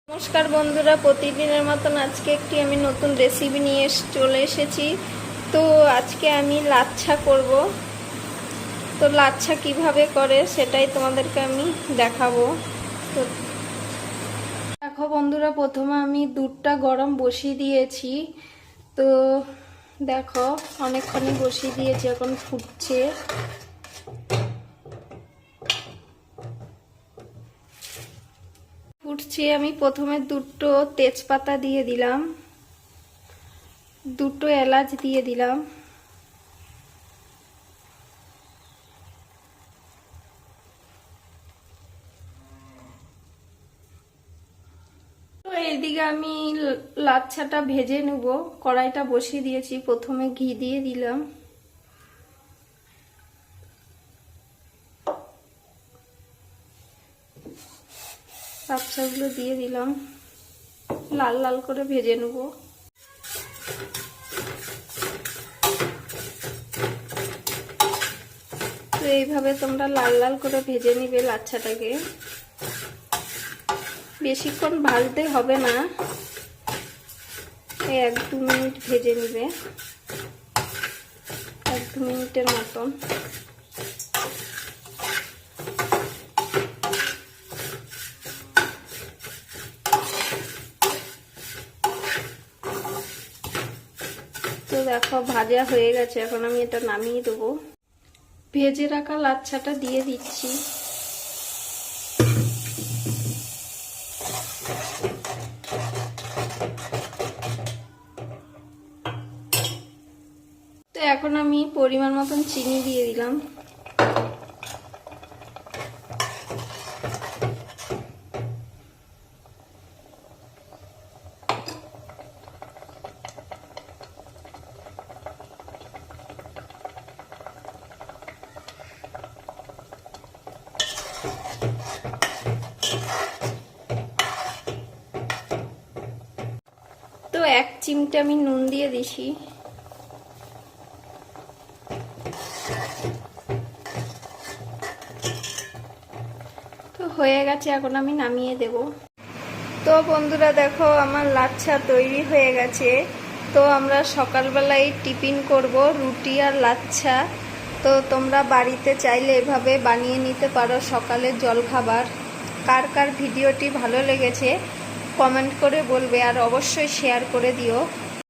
नमस्कार बंधुरा प्रतिदिनेर मतन आज के एकटी आमी नतून रेसिपि निये चले एसेछि। तो आज के आमी लाच्छा करब। तो लाच्छा किभाबे करे सेटाई तोमादेरके आमी देखाबो। तो देखो बंधुरा प्रथमे आमी दूधटा गरम बसिए दिएछि। तो देखो अनेकखानि बसिए दिएछि, एखन फुटছে। ফুটছে আমি প্রথমে দুটো তেজপাতা দিয়ে দিলাম, দুটো এলাচ দিয়ে দিলাম, তো এদিকে আমি লাচ্ছাটা ভেজে নেব। কড়াইটা বসিয়ে দিয়েছি, প্রথমে ঘি দিয়ে দিলাম, লাচ্ছাগুলো দিয়ে দিলাম, লাল লাল করে ভেজে নেব। তো এইভাবে তোমরা লাল লাল করে ভেজে নিবে লাচ্ছাটাকে। বেশিক্ষণ ভাজতে হবে না, এই 1-2 মিনিট ভেজে নিবে, 1-2 মিনিটের মতন। তো দেখো ভাজা হয়ে গেছে, এখন আমি এটা নামিয়ে দেবো। ভেজে রাখা লাচ্ছাটা দিয়ে দিচ্ছি। তো এখন আমি পরিমাণ মতন চিনি দিয়ে দিলাম। তো 1 চিমটে আমি নুন দিয়ে দিছি। তো হয়ে গেছে, এখন আমি নামিয়ে দেব। তো বন্ধুরা দেখো আমার লাচ্ছা তৈরি হয়ে গেছে। তো আমরা সকালবেলায় টিফিন করব, রুটি আর লাচ্ছা। তো তোমরা বাড়িতে চাইলে এভাবে বানিয়ে নিতে পারো সকালের জলখাবার। কার কার ভিডিওটি ভালো লেগেছে কমেন্ট করে বলবে, আর অবশ্যই শেয়ার করে দিও।